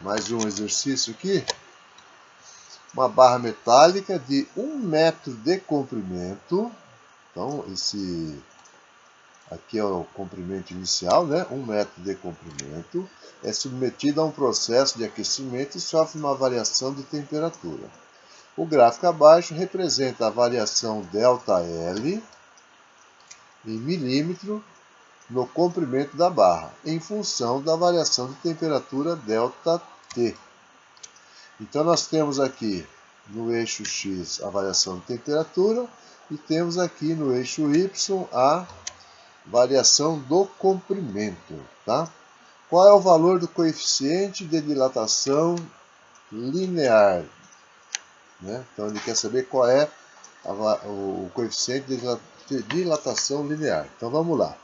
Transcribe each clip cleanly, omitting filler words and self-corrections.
mais um exercício aqui. Uma barra metálica de 1 metro de comprimento. Então, esse aqui é o comprimento inicial, né? 1 metro de comprimento. É submetida a um processo de aquecimento e sofre uma variação de temperatura. O gráfico abaixo representa a variação ΔL em milímetro no comprimento da barra, em função da variação de temperatura ΔT. Então, nós temos aqui no eixo X a variação de temperatura e temos aqui no eixo Y a variação do comprimento. Tá? Qual é o valor do coeficiente de dilatação linear? Né? Então, ele quer saber qual é o coeficiente de dilatação linear. Então, vamos lá.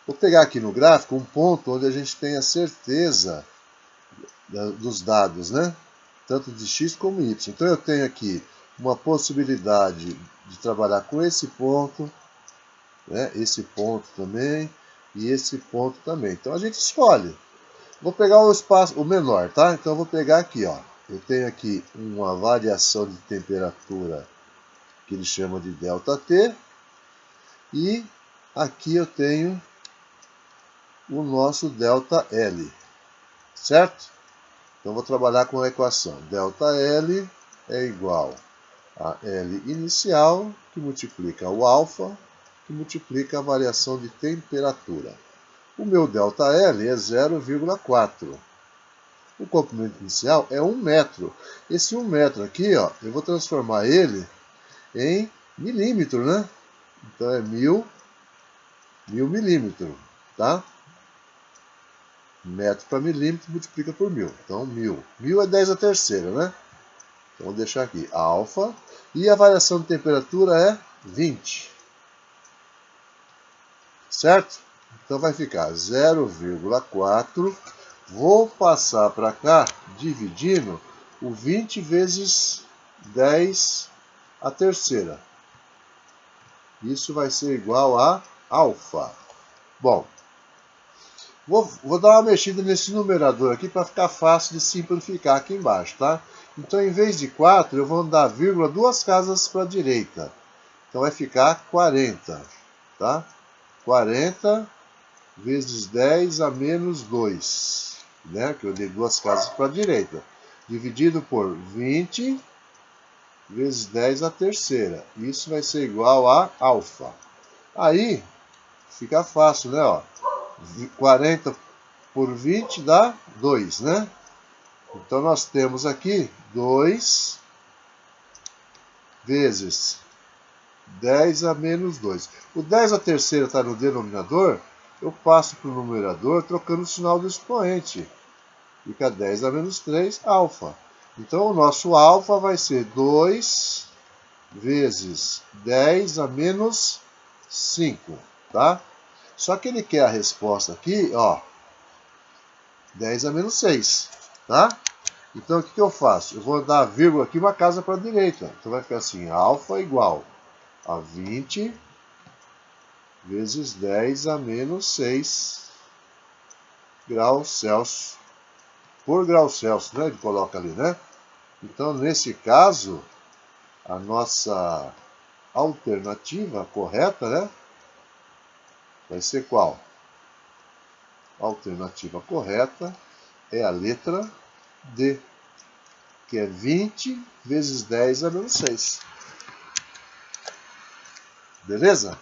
Vou pegar aqui no gráfico um ponto onde a gente tem a certeza dos dados, né? Tanto de x como y. Então eu tenho aqui uma possibilidade de trabalhar com esse ponto, né? Esse ponto também e esse ponto também. Então a gente escolhe. Vou pegar o espaço, o menor, tá? Então eu vou pegar aqui, ó. Eu tenho aqui uma variação de temperatura que ele chama de ΔT e aqui eu tenho o nosso ΔL, certo? Então, vou trabalhar com a equação. ΔL é igual a L inicial, que multiplica o alfa, que multiplica a variação de temperatura. O meu ΔL é 0,4. O comprimento inicial é 1 metro. Esse 1 metro aqui, ó, eu vou transformar ele em milímetro, né? Então, é 1000 milímetros, tá? Metro para milímetro multiplica por 1000. Então, 1000. 1000 é 10 a terceira, né? Então, vou deixar aqui alfa. E a variação de temperatura é 20. Certo? Então, vai ficar 0,4. Vou passar para cá, dividindo o 20 vezes 10 a terceira. Isso vai ser igual a alfa. Bom, vou dar uma mexida nesse numerador aqui para ficar fácil de simplificar aqui embaixo, tá? Então, em vez de 4, eu vou andar vírgula 2 casas para a direita. Então, vai ficar 40, tá? 40 vezes 10 a menos 2, né? Que eu dei 2 casas para a direita. Dividido por 20 vezes 10 a terceira. Isso vai ser igual a alfa. Aí, fica fácil, né? Ó. 40 por 20 dá 2, né? Então, nós temos aqui 2 vezes 10 a menos 2. O 10 a terceira está no denominador, eu passo para o numerador trocando o sinal do expoente. Fica 10 a menos 3, alfa. Então, o nosso alfa vai ser 2 vezes 10 a menos 5, tá? Só que ele quer a resposta aqui, ó, 10 a menos 6, tá? Então, o que eu faço? Eu vou dar vírgula aqui, uma casa para a direita. Então, vai ficar assim, alfa igual a 20 vezes 10 a menos 6 graus Celsius. Por grau Celsius, né? Ele coloca ali, né? Então, nesse caso, a nossa alternativa correta, né? Vai ser qual? A alternativa correta é a letra D, que é 20 vezes 10 a menos 6. Beleza?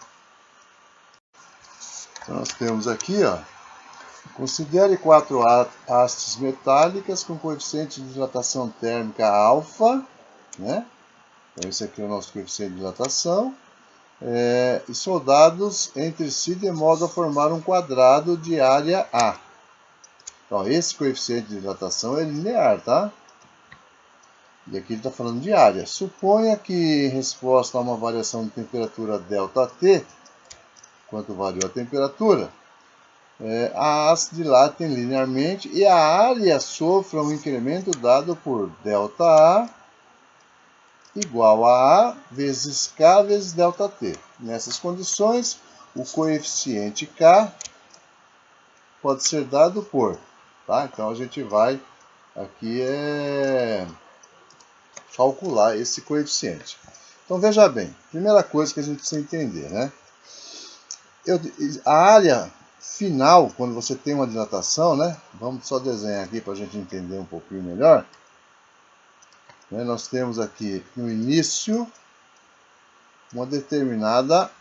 Então, nós temos aqui, ó, considere 4 hastes metálicas com coeficiente de dilatação térmica alfa, né? Então, esse aqui é o nosso coeficiente de dilatação. E soldados entre si de modo a formar um quadrado de área A. Então, esse coeficiente de dilatação é linear, tá? E aqui ele está falando de área. Suponha que, em resposta a uma variação de temperatura ΔT, quanto variou a temperatura, a haste dilatem linearmente e a área sofra um incremento dado por ΔA igual a A vezes K vezes ΔT. Nessas condições, o coeficiente K pode ser dado por, tá? Então a gente vai aqui é calcular esse coeficiente. Então veja bem, primeira coisa que a gente precisa entender, né? A área final, quando você tem uma dilatação, né? Vamos só desenhar aqui para a gente entender um pouquinho melhor. Né? Nós temos aqui no início uma determinada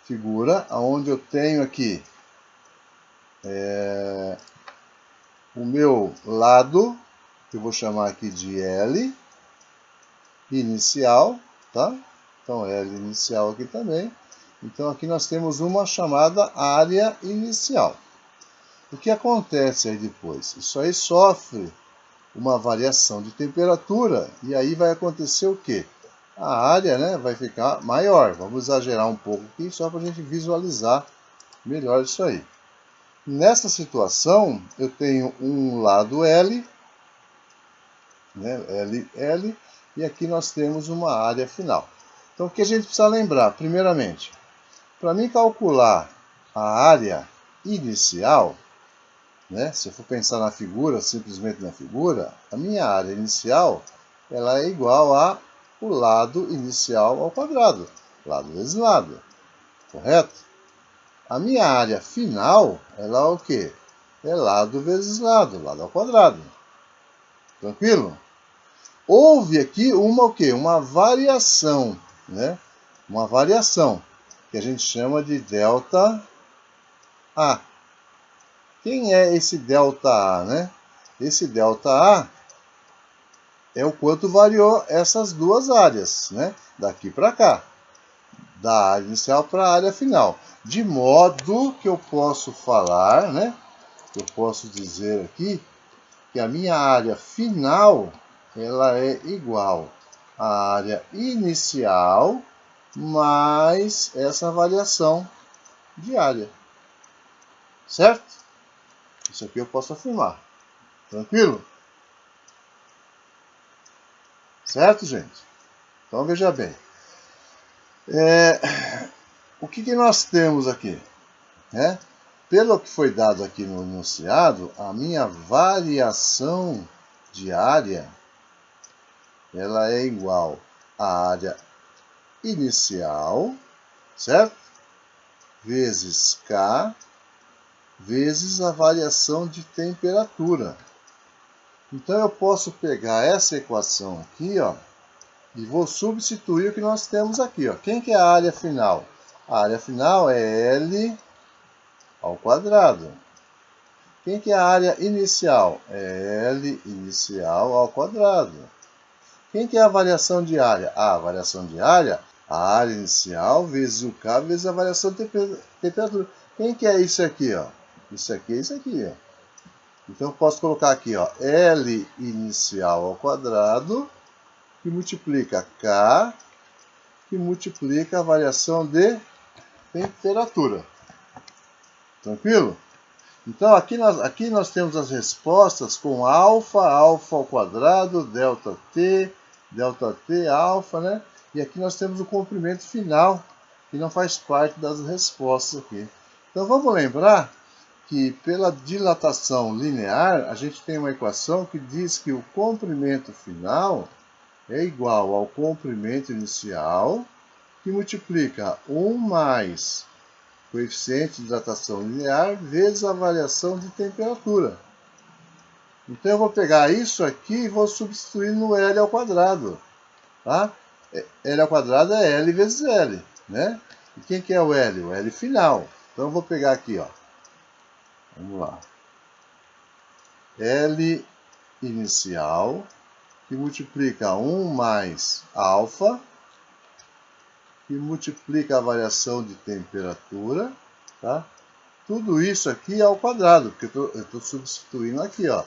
figura, onde eu tenho aqui o meu lado, que eu vou chamar aqui de L inicial, tá? Então L inicial aqui também. Então aqui nós temos uma chamada área inicial. O que acontece aí depois? Isso aí sofre uma variação de temperatura e aí vai acontecer o quê? A área, né, vai ficar maior. Vamos exagerar um pouco aqui só para a gente visualizar melhor isso aí. Nessa situação, eu tenho um lado L, né, L, e aqui nós temos uma área final. Então, o que a gente precisa lembrar? Primeiramente, para mim calcular a área inicial, né, se eu for pensar na figura, simplesmente na figura, a minha área inicial ela é igual a o lado inicial ao quadrado, lado vezes lado, correto? A minha área final, ela é o quê? É lado vezes lado, lado ao quadrado. Tranquilo? Houve aqui uma o quê? Uma variação, né? Uma variação que a gente chama de delta A. Quem é esse delta A, né? Esse delta A é o quanto variou essas duas áreas, né? Daqui para cá, da área inicial para a área final. De modo que eu posso falar, né? Eu posso dizer aqui que a minha área final ela é igual à área inicial mais essa variação de área. Certo? Isso aqui eu posso afirmar. Tranquilo? Certo, gente? Então veja bem. O que nós temos aqui? Né? Pelo que foi dado aqui no enunciado, a minha variação de área ela é igual à área inicial, certo? Vezes K, vezes a variação de temperatura. Então eu posso pegar essa equação aqui, ó, e vou substituir o que nós temos aqui, ó. Quem que é a área final? A área final é L ao quadrado. Quem que é a área inicial? É L inicial ao quadrado. Quem que é a variação de área? A variação de área, a área inicial vezes o K vezes a variação de temperatura. Quem que é isso aqui, ó? Isso aqui é isso aqui, ó. Então eu posso colocar aqui, ó, L inicial ao quadrado, que multiplica K, que multiplica a variação de temperatura. Tranquilo? Então aqui nós temos as respostas com alfa ao quadrado, delta t, alfa, né? E aqui nós temos o comprimento final, que não faz parte das respostas aqui. Então vamos lembrar que pela dilatação linear, a gente tem uma equação que diz que o comprimento final é igual ao comprimento inicial, que multiplica 1 mais coeficiente de dilatação linear vezes a variação de temperatura. Então eu vou pegar isso aqui e vou substituir no L ao quadrado. Tá? L ao quadrado é L vezes L. Né? E quem que é o L? O L final. Então eu vou pegar aqui, ó. Vamos lá. L inicial, que multiplica 1 mais alfa, que multiplica a variação de temperatura, tá? Tudo isso aqui ao quadrado, porque eu estou substituindo aqui, ó.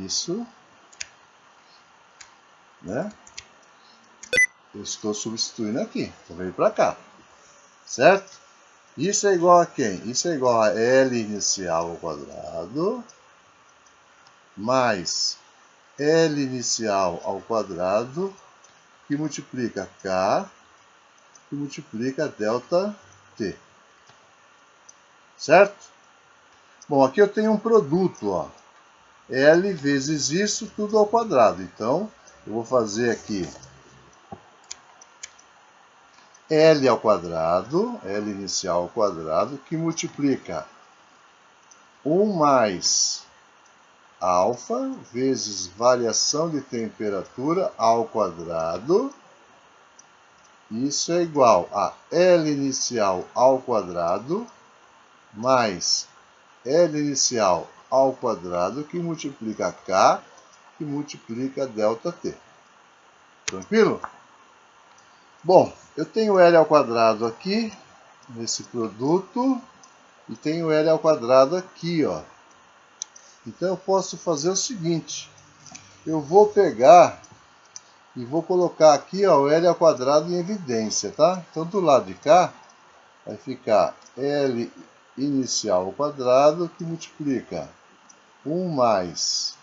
Isso, né? Eu estou substituindo aqui, então veio para cá, certo? Isso é igual a quem? Isso é igual a L inicial ao quadrado, mais L inicial ao quadrado, que multiplica K, que multiplica delta T. Certo? Bom, aqui eu tenho um produto, ó. L vezes isso, tudo ao quadrado. Então, eu vou fazer aqui L ao quadrado, L inicial ao quadrado, que multiplica 1 mais alfa vezes variação de temperatura ao quadrado. Isso é igual a L inicial ao quadrado mais L inicial ao quadrado, que multiplica K, que multiplica ΔT. Tranquilo? Bom, eu tenho L ao quadrado aqui, nesse produto, e tenho L ao quadrado aqui, ó. Então eu posso fazer o seguinte, eu vou pegar e vou colocar aqui, ó, o L ao quadrado em evidência, tá? Então do lado de cá vai ficar L inicial ao quadrado, que multiplica 1 mais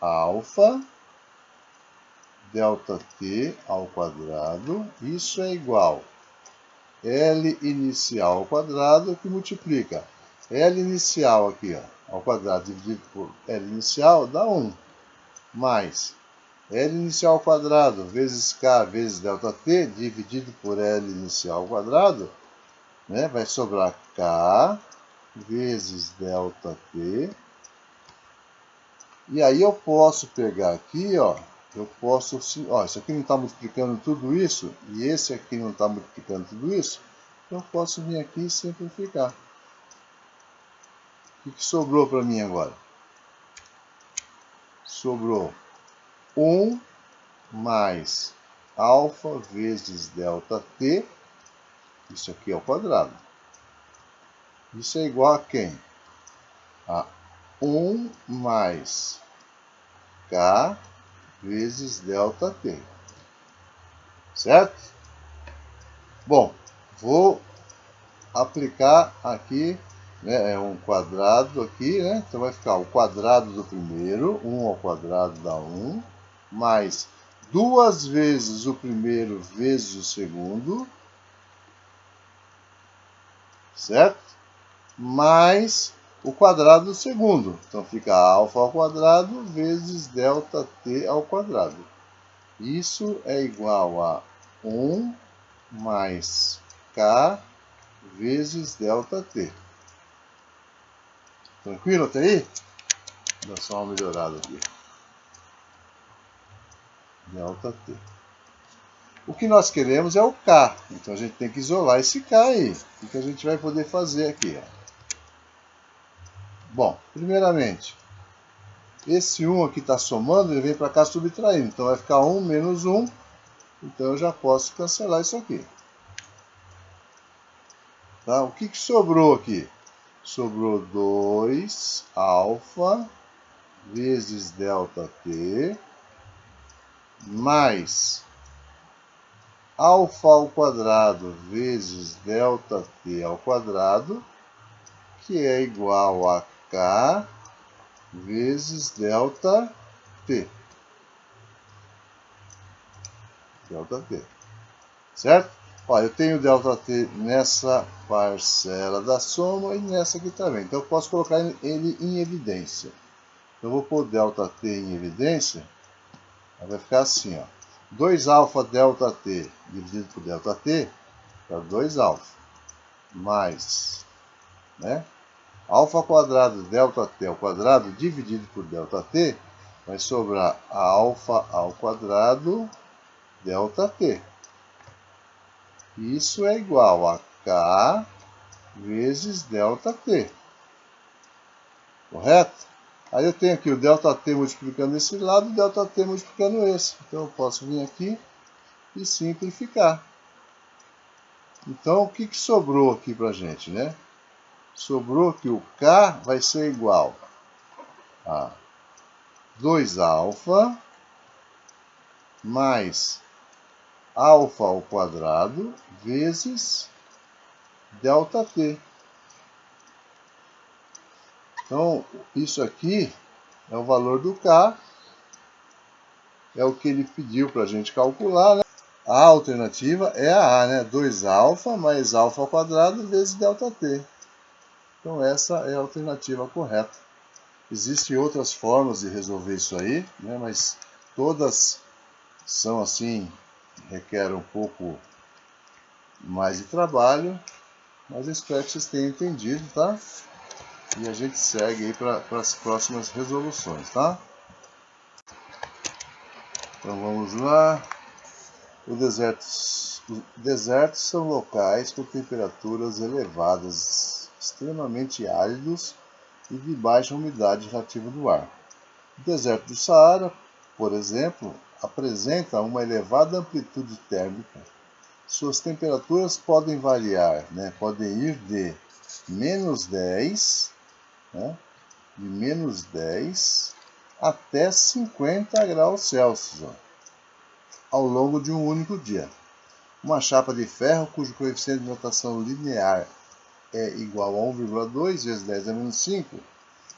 alfa ΔT ao quadrado, isso é igual L inicial ao quadrado, que multiplica L inicial aqui, ó, ao quadrado dividido por L inicial dá 1, mais L inicial ao quadrado vezes K vezes ΔT dividido por L inicial ao quadrado, né, vai sobrar K vezes ΔT. E aí eu posso pegar aqui, ó, eu posso, ó, isso aqui não está multiplicando tudo isso, e esse aqui não está multiplicando tudo isso, então eu posso vir aqui e simplificar. O que sobrou para mim agora? Sobrou 1 mais alfa vezes ΔT, isso aqui ao quadrado. Isso é igual a quem? A 1 mais K vezes ΔT. Certo? Bom, vou aplicar aqui, né, é um quadrado aqui, né? Então vai ficar o quadrado do primeiro, 1 ao quadrado dá 1, mais 2 vezes o primeiro vezes o segundo, certo? Mais o quadrado do segundo. Então fica alfa ao quadrado vezes ΔT ao quadrado. Isso é igual a 1 mais K vezes ΔT. Tranquilo até aí? Vou dar só uma melhorada aqui. ΔT. O que nós queremos é o K. Então a gente tem que isolar esse K aí. O que a gente vai poder fazer aqui? Ó? Bom, primeiramente, esse 1 aqui está somando, ele vem para cá subtraindo. Então vai ficar 1 menos 1. Então eu já posso cancelar isso aqui. Tá? O que sobrou aqui? Sobrou 2 alfa vezes ΔT mais alfa ao quadrado vezes ΔT ao quadrado, que é igual a K vezes ΔT. ΔT. Certo? Ó, eu tenho ΔT nessa parcela da soma e nessa aqui também. Então eu posso colocar ele em evidência. Eu vou pôr ΔT em evidência. Aí vai ficar assim, ó. 2 alfa ΔT dividido por ΔT dá 2 alfa. Mais, né? Alfa quadrado ΔT ao quadrado dividido por ΔT vai sobrar alfa ao quadrado ΔT. Isso é igual a K vezes ΔT. Correto? Aí eu tenho aqui o ΔT multiplicando esse lado e o ΔT multiplicando esse. Então eu posso vir aqui e simplificar. Então o que sobrou aqui para a gente, né? Sobrou que o K vai ser igual a 2 alfa mais alfa ao quadrado vezes ΔT. Então, isso aqui é o valor do K, é o que ele pediu para a gente calcular, né? A alternativa é a A, né? 2 alfa mais alfa ao quadrado vezes ΔT. Então, essa é a alternativa correta. Existem outras formas de resolver isso aí, né? Mas todas são assim, requerem um pouco mais de trabalho, mas eu espero que vocês tenham entendido, tá? E a gente segue aí para as próximas resoluções, tá? Então vamos lá. Os desertos são locais com temperaturas elevadas, extremamente áridos e de baixa umidade relativa do ar. O deserto do Saara, por exemplo, apresenta uma elevada amplitude térmica. Suas temperaturas podem variar, né? Podem ir de menos 10, né? De menos 10 até 50 graus Celsius, ó, ao longo de um único dia. Uma chapa de ferro cujo coeficiente de rotação linear é igual a 1,2 vezes 10 a menos 5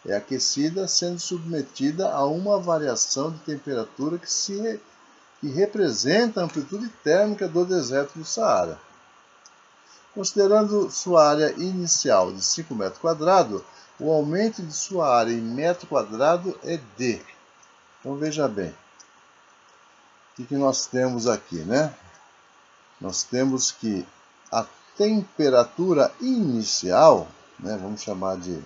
é aquecida, sendo submetida a uma variação de temperatura que representa a amplitude térmica do deserto do Saara. Considerando sua área inicial de 5 metros quadrados, o aumento de sua área em metro quadrado é D. Então veja bem, o que nós temos aqui, né? Nós temos que a temperatura inicial, né, vamos chamar de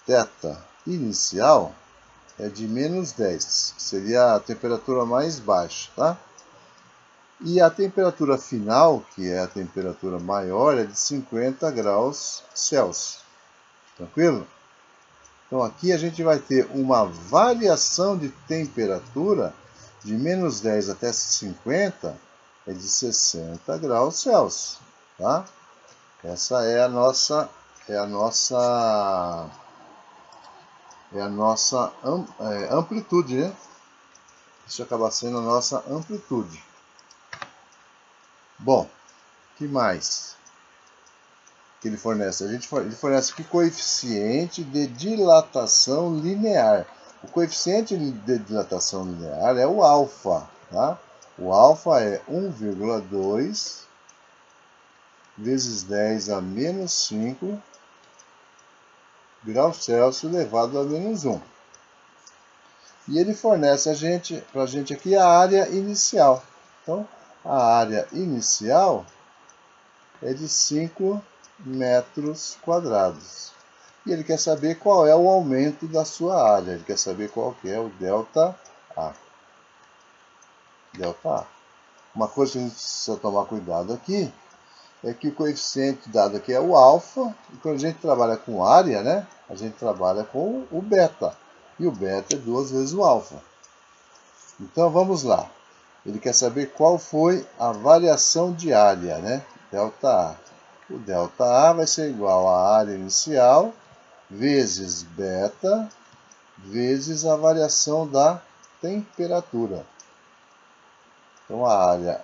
θ inicial, é de menos 10, que seria a temperatura mais baixa, tá? E a temperatura final, que é a temperatura maior, é de 50 graus Celsius. Tranquilo? Então aqui a gente vai ter uma variação de temperatura de menos 10 até 50, é de 60 graus Celsius, tá? Essa é a nossa amplitude, né? Isso acaba sendo a nossa amplitude. Bom, que mais que ele fornece? Ele fornece aqui coeficiente de dilatação linear. O coeficiente de dilatação linear é o alfa, tá? O alfa é 1,2 vezes 10 a menos 5 graus Celsius elevado a menos 1. E ele fornece para a gente aqui a área inicial. Então, a área inicial é de 5 metros quadrados. E ele quer saber qual é o aumento da sua área. Ele quer saber qual que é o delta A. Delta A. Uma coisa que a gente precisa tomar cuidado aqui é que o coeficiente dado aqui é o alfa. E quando a gente trabalha com área, né, a gente trabalha com o beta. E o beta é 2 vezes o alfa. Então vamos lá. Ele quer saber qual foi a variação de área, né? Delta A. O delta A vai ser igual à área inicial vezes beta vezes a variação da temperatura. Então a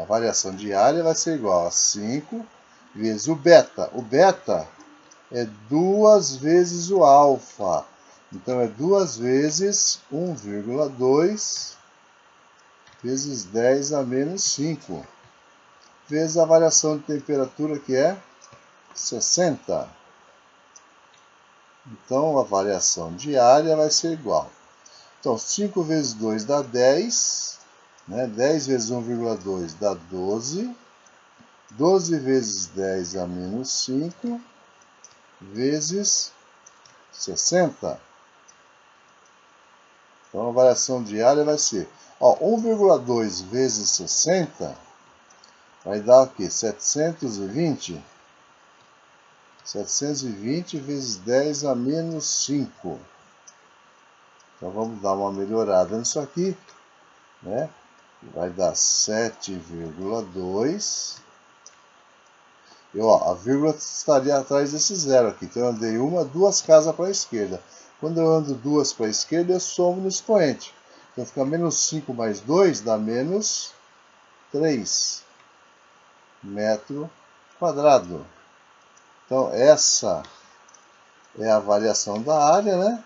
variação de área vai ser igual a 5 vezes o beta. O beta é 2 vezes o alfa. Então é 2 vezes 1,2 vezes 10 a menos 5. Vezes a variação de temperatura, que é 60. Então, a variação diária vai ser igual. Então, 5 vezes 2 dá 10. Né? 10 vezes 1,2 dá 12. 12 vezes 10 a menos 5. Vezes 60. Então, a variação diária vai ser 1,2 vezes 60 vai dar o quê? 720. 720 vezes 10 a menos 5. Então vamos dar uma melhorada nisso aqui, né? Vai dar 7,2. E a vírgula estaria atrás desse zero aqui. Então eu andei duas casas para a esquerda. Quando eu ando duas para a esquerda, eu somo no expoente. Então fica menos 5 mais 2 dá menos 3 metro quadrado. Então essa é a variação da área, né?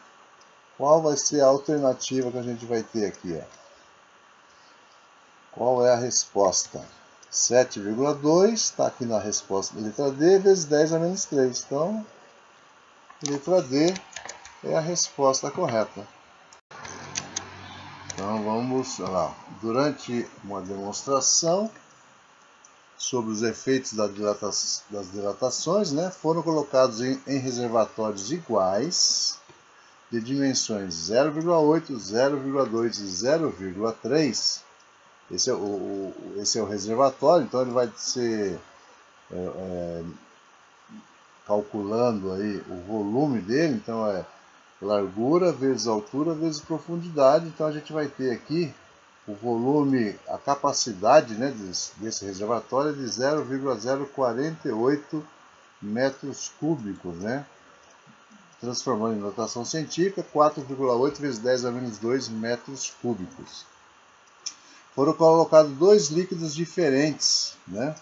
Qual vai ser a alternativa que a gente vai ter aqui? Qual é a resposta? 7,2 está aqui na resposta da letra D, vezes 10 a menos 3. Então, Letra D é a resposta correta. Então vamos lá. Durante uma demonstração sobre os efeitos das dilatações, né, foram colocados em reservatórios iguais de dimensões 0,8, 0,2 e 0,3. Esse é o reservatório, então ele vai ser calculando aí o volume dele, então é largura vezes altura vezes profundidade. Então a gente vai ter aqui o volume, a capacidade, né, desse reservatório é de 0,048 metros cúbicos, né? Transformando em notação científica, 4,8 vezes 10 a menos 2 metros cúbicos. Foram colocados dois líquidos diferentes, né?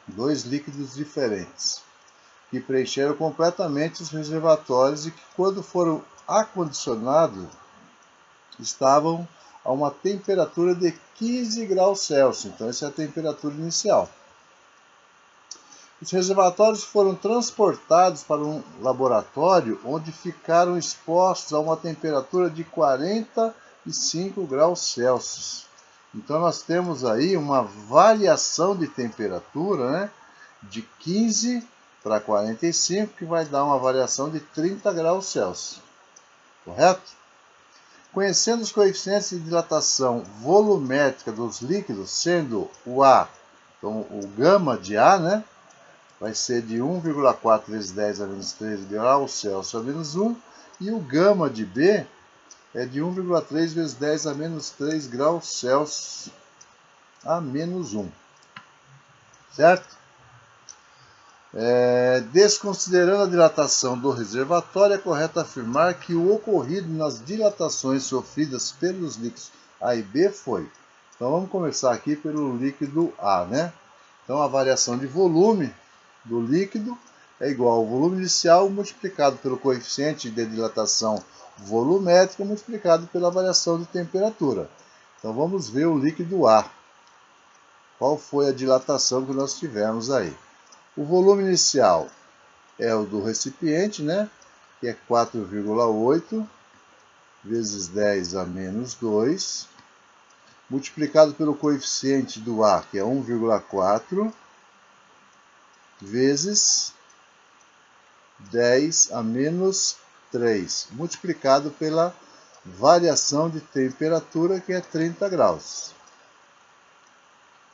Dois líquidos diferentes, que preencheram completamente os reservatórios e que, quando foram acondicionados, estavam a uma temperatura de 15 graus Celsius. Então, essa é a temperatura inicial. Os reservatórios foram transportados para um laboratório onde ficaram expostos a uma temperatura de 45 graus Celsius. Então nós temos aí uma variação de temperatura, né, de 15 para 45, que vai dar uma variação de 30 graus Celsius. Correto? Conhecendo os coeficientes de dilatação volumétrica dos líquidos, sendo o A, então o gama de A, né, vai ser de 1,4 vezes 10 a menos 3 graus Celsius a menos 1, e o gama de B é de 1,3 vezes 10 a menos 3 graus Celsius a menos 1. Certo? Desconsiderando a dilatação do reservatório, é correto afirmar que o ocorrido nas dilatações sofridas pelos líquidos A e B foi. Então vamos começar aqui pelo líquido A, né? Então a variação de volume do líquido é igual ao volume inicial multiplicado pelo coeficiente de dilatação volumétrica multiplicado pela variação de temperatura. Então vamos ver o líquido A. Qual foi a dilatação que nós tivemos aí? O volume inicial é o do recipiente, né? Que é 4,8 vezes 10 a menos 2, multiplicado pelo coeficiente do A, que é 1,4, vezes 10 a menos 3, multiplicado pela variação de temperatura, que é 30 graus.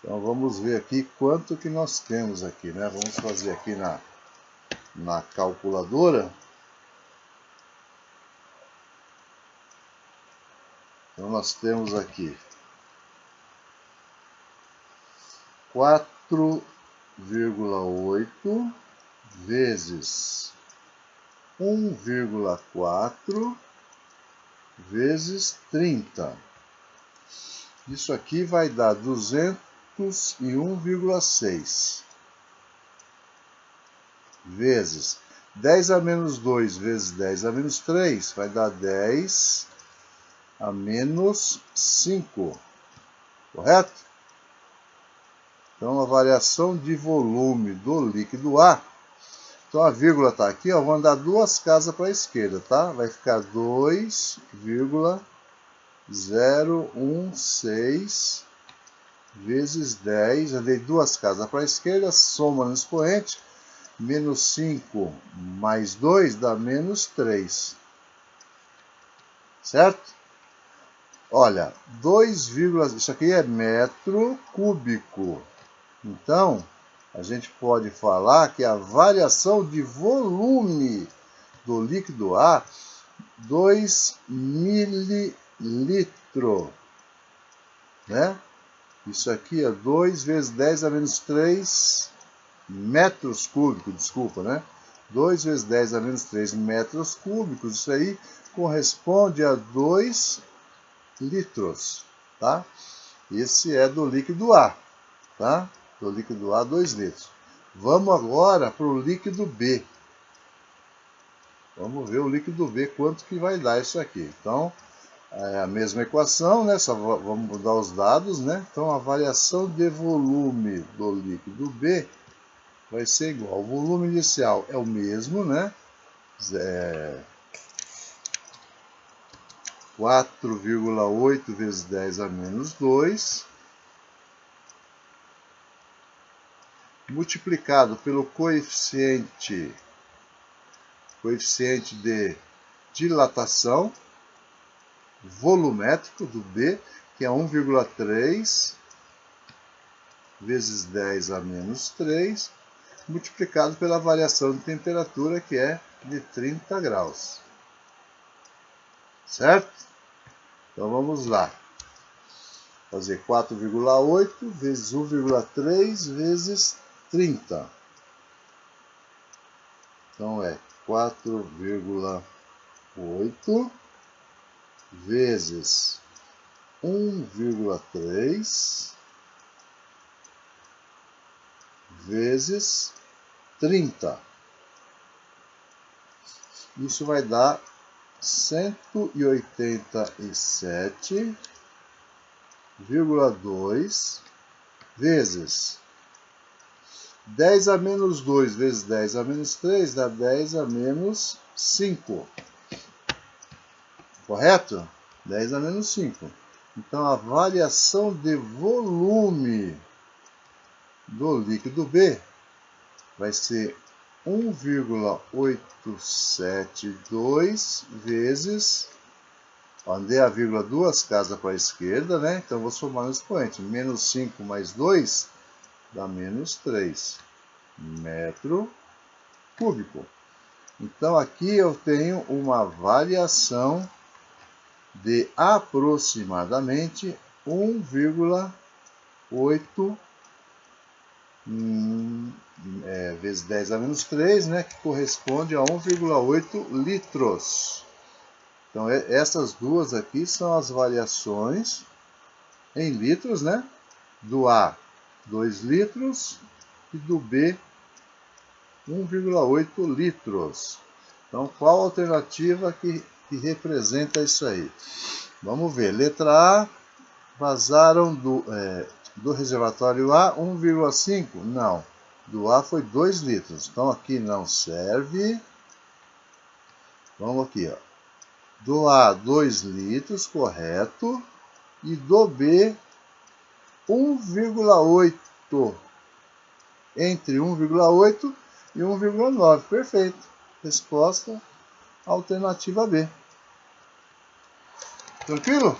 Então vamos ver aqui quanto que nós temos aqui, né? Vamos fazer aqui na calculadora. Então nós temos aqui 4,8 vezes 1,4 vezes 30. Isso aqui vai dar 201,6 vezes 10 a menos 2 vezes 10 a menos 3 vai dar 10 a menos 5. Correto? Então a variação de volume do líquido A. Então a vírgula está aqui, ó, vou andar duas casas para a esquerda, tá? Vai ficar 2,016 vezes 10, andei duas casas para a esquerda, soma no expoente, menos 5 mais 2 dá menos 3. Certo? Olha, isso aqui é metro cúbico. Então, a gente pode falar que a variação de volume do líquido A, 2 mililitros, né? Isso aqui é 2 vezes 10 a menos 3 metros cúbicos, desculpa, né? 2 vezes 10 a menos 3 metros cúbicos, isso aí corresponde a 2 litros, tá? Esse é do líquido A, tá? Do líquido A, 2 litros. Vamos agora para o líquido B. Vamos ver o líquido B, quanto que vai dar isso aqui. Então, é a mesma equação, né? Só vamos mudar os dados, né? Então, a variação de volume do líquido B vai ser igual. O volume inicial é o mesmo, né? 4,8 vezes 10 a menos 2, multiplicado pelo coeficiente de dilatação volumétrico do B, que é 1,3 vezes 10 a menos 3, multiplicado pela variação de temperatura, que é de 30 graus. Certo? Então vamos lá. Fazer 4,8 vezes 1,3 vezes 30. Então é 4,8 vezes 1,3 vezes 30. Isso vai dar 187,2 vezes 10 a menos 2 vezes 10 a menos 3 dá 10 a menos 5. Correto? 10 a menos 5. Então, a variação de volume do líquido B vai ser 1,872 vezes... Andei a vírgula duas casas para a esquerda, né? Então, vou somar no expoente. Menos 5 mais 2 dá menos 3 metro cúbico. Então, aqui eu tenho uma variação de aproximadamente 1,8 vezes 10 a menos 3, né? Que corresponde a 1,8 litros. Então, essas duas aqui são as variações em litros, né? Do A, 2 litros, e do B, 1,8 litros. Então, qual a alternativa que representa isso aí? Vamos ver. Letra A, vazaram do reservatório A 1,5? Não. Do A foi 2 litros. Então, aqui não serve. Vamos aqui, ó. Do A, 2 litros, correto. E do B, 1,8. Entre 1,8 e 1,9. Perfeito. Resposta alternativa B. Tranquilo?